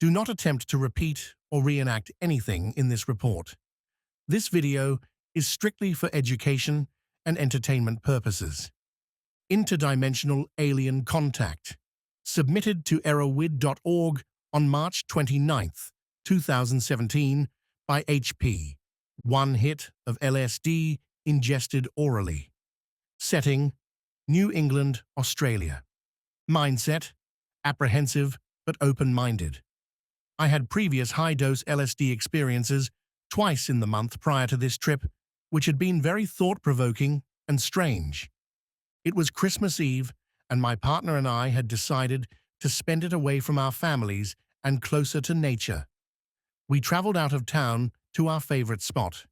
Do not attempt to repeat or reenact anything in this report. This video is strictly for education and entertainment purposes. Interdimensional Alien Contact, submitted to errorwid.org on March 29th, 2017 by HP. One hit of LSD ingested orally. Setting: New England, Australia. Mindset: apprehensive but open-minded. I had previous high-dose LSD experiences twice in the month prior to this trip, which had been very thought-provoking and strange. It was Christmas Eve, and my partner and I had decided to spend it away from our families and closer to nature. We traveled out of town to our favorite spot.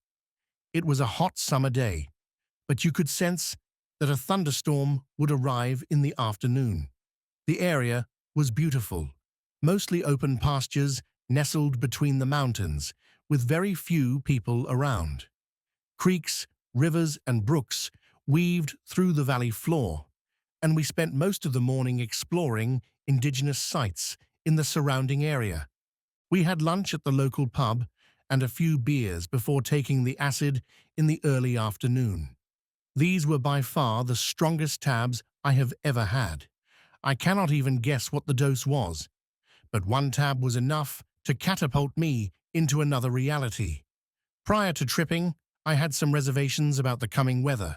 It was a hot summer day, but you could sense that a thunderstorm would arrive in the afternoon. The area was beautiful, mostly open pastures nestled between the mountains, with very few people around. Creeks, rivers, and brooks weaved through the valley floor, and we spent most of the morning exploring indigenous sites in the surrounding area. We had lunch at the local pub and a few beers before taking the acid in the early afternoon. These were by far the strongest tabs I have ever had. I cannot even guess what the dose was, but one tab was enough to catapult me into another reality. Prior to tripping, I had some reservations about the coming weather.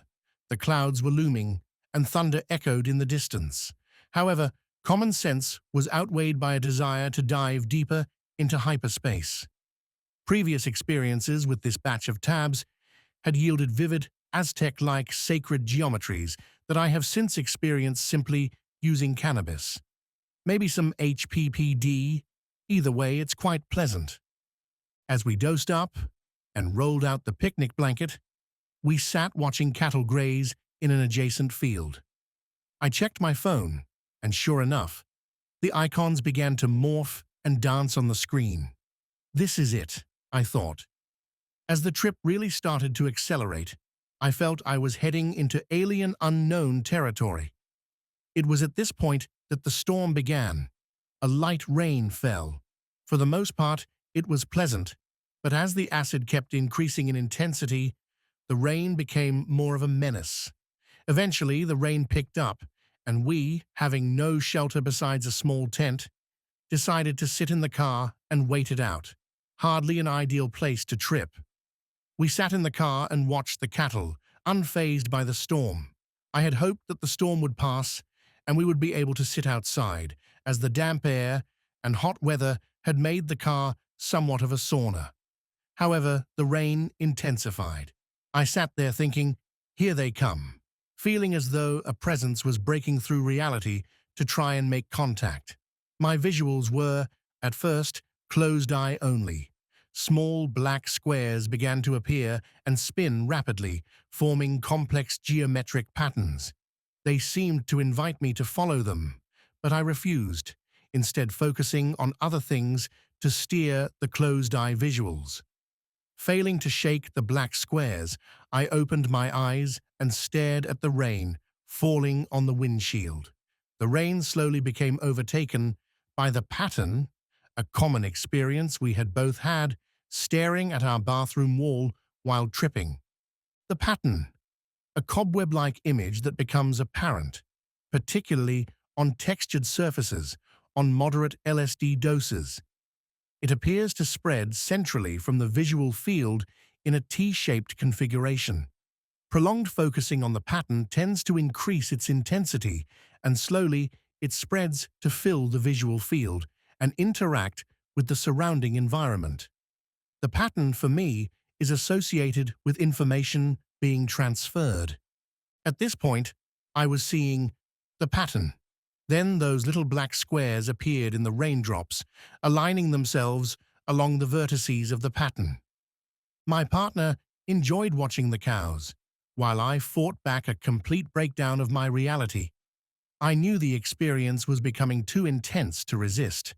The clouds were looming, and thunder echoed in the distance. However, common sense was outweighed by a desire to dive deeper into hyperspace. Previous experiences with this batch of tabs had yielded vivid, Aztec-like sacred geometries that I have since experienced simply using cannabis. Maybe some HPPD. Either way, it's quite pleasant. As we dosed up and rolled out the picnic blanket, we sat watching cattle graze in an adjacent field. I checked my phone, and sure enough, the icons began to morph and dance on the screen. This is it, I thought. As the trip really started to accelerate, I felt I was heading into alien unknown territory. It was at this point that the storm began. A light rain fell. For the most part, it was pleasant, but as the acid kept increasing in intensity, the rain became more of a menace. Eventually, the rain picked up, and we, having no shelter besides a small tent, decided to sit in the car and wait it out. Hardly an ideal place to trip. We sat in the car and watched the cattle, unfazed by the storm. I had hoped that the storm would pass, and we would be able to sit outside, as the damp air and hot weather had made the car somewhat of a sauna. However, the rain intensified. I sat there thinking, here they come, feeling as though a presence was breaking through reality to try and make contact. My visuals were, at first, closed eye only. Small black squares began to appear and spin rapidly, forming complex geometric patterns. They seemed to invite me to follow them, but I refused, instead focusing on other things to steer the closed-eye visuals. Failing to shake the black squares, I opened my eyes and stared at the rain falling on the windshield. The rain slowly became overtaken by the pattern, a common experience we had both had, staring at our bathroom wall while tripping. The pattern, a cobweb-like image that becomes apparent, particularly on textured surfaces, on moderate LSD doses. It appears to spread centrally from the visual field in a T-shaped configuration. Prolonged focusing on the pattern tends to increase its intensity, and slowly it spreads to fill the visual field and interact with the surrounding environment. The pattern, for me, is associated with information being transferred. At this point, I was seeing the pattern. Then those little black squares appeared in the raindrops, aligning themselves along the vertices of the pattern. My partner enjoyed watching the cows, while I fought back a complete breakdown of my reality. I knew the experience was becoming too intense to resist,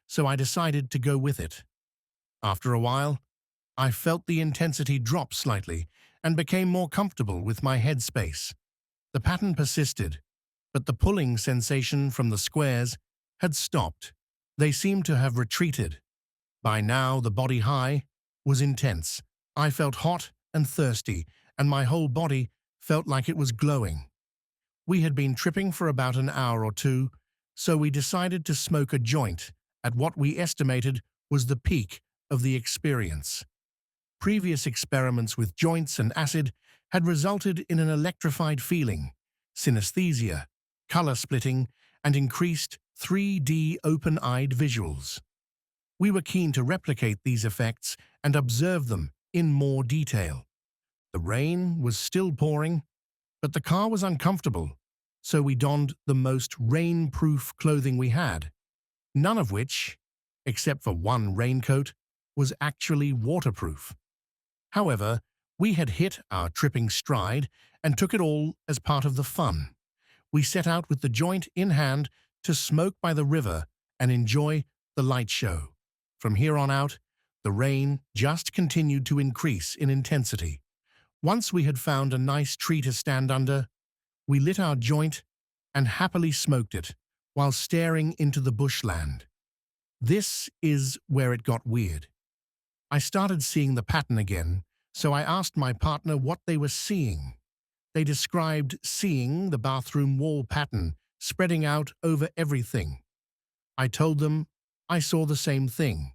so I decided to go with it. After a while, I felt the intensity drop slightly and became more comfortable with my headspace. The pattern persisted, but the pulling sensation from the squares had stopped. They seemed to have retreated. By now, the body high was intense. I felt hot and thirsty, and my whole body felt like it was glowing. We had been tripping for about an hour or two, so we decided to smoke a joint at what we estimated was the peak of the experience. Previous experiments with joints and acid had resulted in an electrified feeling, synesthesia, color splitting, and increased 3D open-eyed visuals. We were keen to replicate these effects and observe them in more detail. The rain was still pouring, but the car was uncomfortable, so we donned the most rain-proof clothing we had, none of which, except for one raincoat, was actually waterproof. However, we had hit our tripping stride and took it all as part of the fun. We set out with the joint in hand to smoke by the river and enjoy the light show. From here on out, the rain just continued to increase in intensity. Once we had found a nice tree to stand under, we lit our joint and happily smoked it while staring into the bushland. This is where it got weird. I started seeing the pattern again, so I asked my partner what they were seeing. They described seeing the bathroom wall pattern spreading out over everything. I told them I saw the same thing.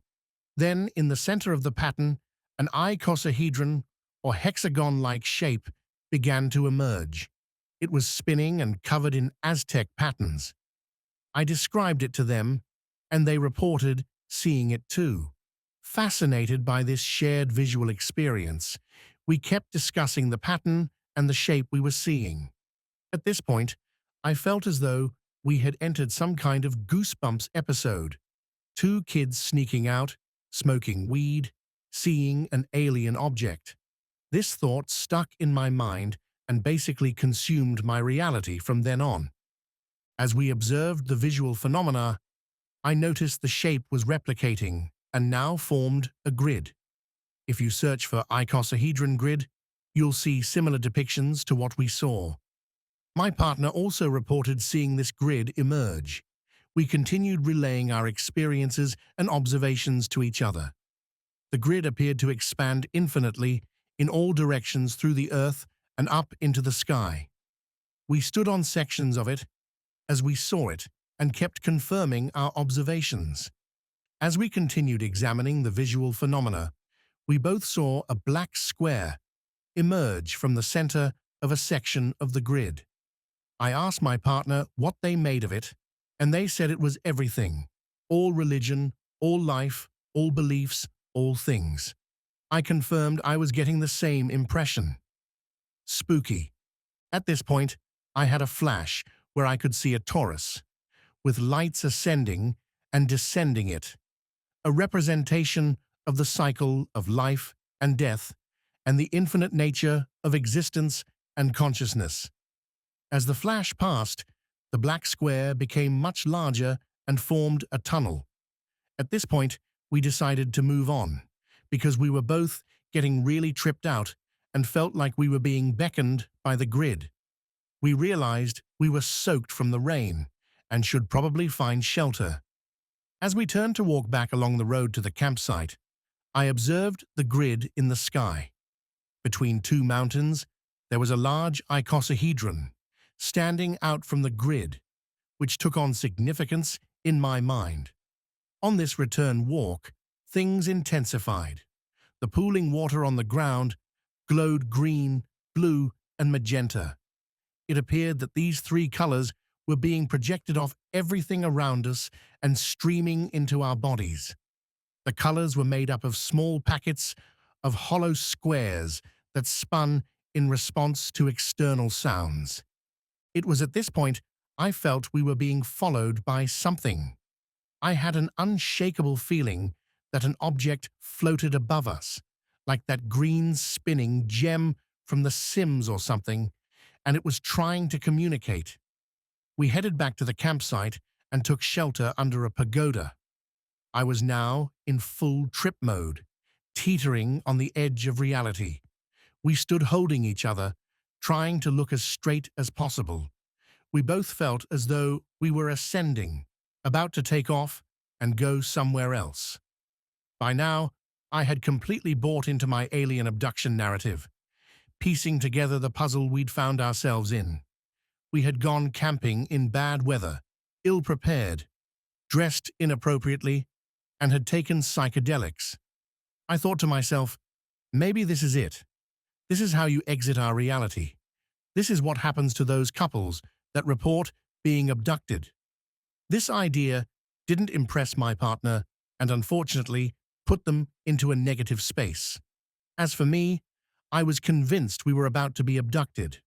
Then, in the center of the pattern, an icosahedron or hexagon-like shape began to emerge. It was spinning and covered in Aztec patterns. I described it to them, and they reported seeing it too. Fascinated by this shared visual experience, we kept discussing the pattern and the shape we were seeing. At this point, I felt as though we had entered some kind of Goosebumps episode. Two kids sneaking out, smoking weed, seeing an alien object. This thought stuck in my mind and basically consumed my reality from then on. As we observed the visual phenomena, I noticed the shape was replicating and now formed a grid. If you search for icosahedron grid, you'll see similar depictions to what we saw. My partner also reported seeing this grid emerge. We continued relaying our experiences and observations to each other. The grid appeared to expand infinitely in all directions through the earth and up into the sky. We stood on sections of it as we saw it and kept confirming our observations. As we continued examining the visual phenomena, we both saw a black square emerge from the center of a section of the grid. I asked my partner what they made of it, and they said it was everything. All religion, all life, all beliefs, all things. I confirmed I was getting the same impression. Spooky. At this point, I had a flash where I could see a torus, with lights ascending and descending it, a representation of the cycle of life and death and the infinite nature of existence and consciousness. As the flash passed, the black square became much larger and formed a tunnel. At this point, we decided to move on, because we were both getting really tripped out and felt like we were being beckoned by the grid. We realized we were soaked from the rain and should probably find shelter. As we turned to walk back along the road to the campsite, I observed the grid in the sky. Between two mountains, there was a large icosahedron standing out from the grid, which took on significance in my mind. On this return walk, things intensified. The pooling water on the ground glowed green, blue, and magenta. It appeared that these three colors were being projected off everything around us and streaming into our bodies. The colors were made up of small packets of hollow squares that spun in response to external sounds. It was at this point I felt we were being followed by something. I had an unshakable feeling that an object floated above us, like that green spinning gem from The Sims or something, and it was trying to communicate. We headed back to the campsite and took shelter under a pagoda. I was now in full trip mode, teetering on the edge of reality. We stood holding each other, trying to look as straight as possible. We both felt as though we were ascending, about to take off, and go somewhere else. By now, I had completely bought into my alien abduction narrative, piecing together the puzzle we'd found ourselves in. We had gone camping in bad weather, ill-prepared, dressed inappropriately, and had taken psychedelics. I thought to myself, maybe this is it. This is how you exit our reality. This is what happens to those couples that report being abducted. This idea didn't impress my partner and unfortunately put them into a negative space. As for me, I was convinced we were about to be abducted.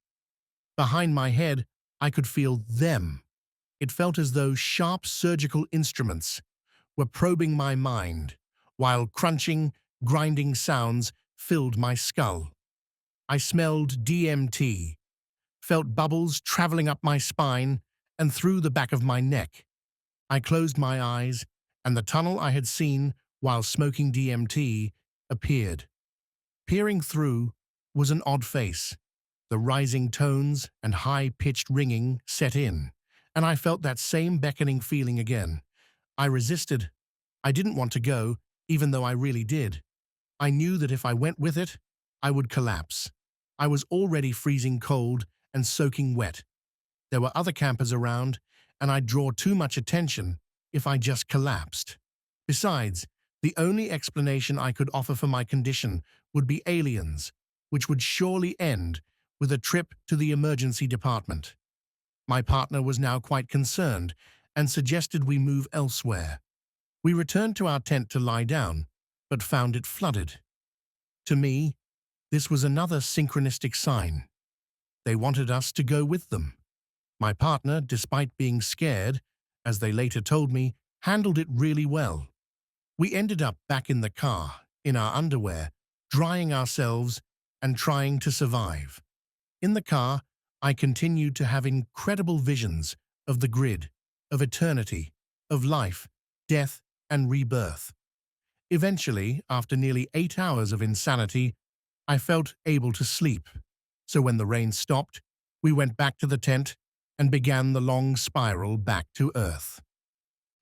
Behind my head, I could feel them. It felt as though sharp surgical instruments were probing my mind, while crunching, grinding sounds filled my skull. I smelled DMT, felt bubbles traveling up my spine and through the back of my neck. I closed my eyes, and the tunnel I had seen while smoking DMT appeared. Peering through was an odd face. The rising tones and high-pitched ringing set in, and I felt that same beckoning feeling again. I resisted. I didn't want to go, even though I really did. I knew that if I went with it, I would collapse. I was already freezing cold and soaking wet. There were other campers around, and I'd draw too much attention if I just collapsed. Besides, the only explanation I could offer for my condition would be aliens, which would surely end with a trip to the emergency department. My partner was now quite concerned and suggested we move elsewhere. We returned to our tent to lie down, but found it flooded. To me, this was another synchronistic sign. They wanted us to go with them. My partner, despite being scared, as they later told me, handled it really well. We ended up back in the car, in our underwear, drying ourselves and trying to survive. In the car, I continued to have incredible visions of the grid, of eternity, of life, death, and rebirth. Eventually, after nearly 8 hours of insanity, I felt able to sleep. So when the rain stopped, we went back to the tent and began the long spiral back to Earth.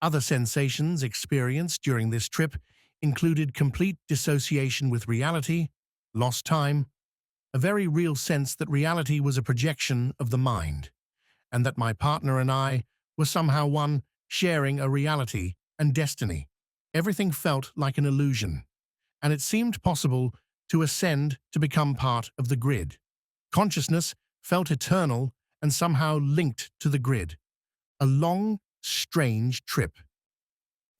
Other sensations experienced during this trip included complete dissociation with reality, lost time, a very real sense that reality was a projection of the mind, and that my partner and I were somehow one, sharing a reality and destiny. Everything felt like an illusion, and it seemed possible to ascend to become part of the grid. Consciousness felt eternal and somehow linked to the grid. A long, strange trip.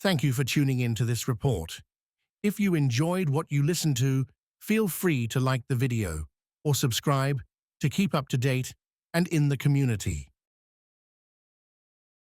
Thank you for tuning in to this report. If you enjoyed what you listened to, feel free to like the video or subscribe to keep up to date and in the community.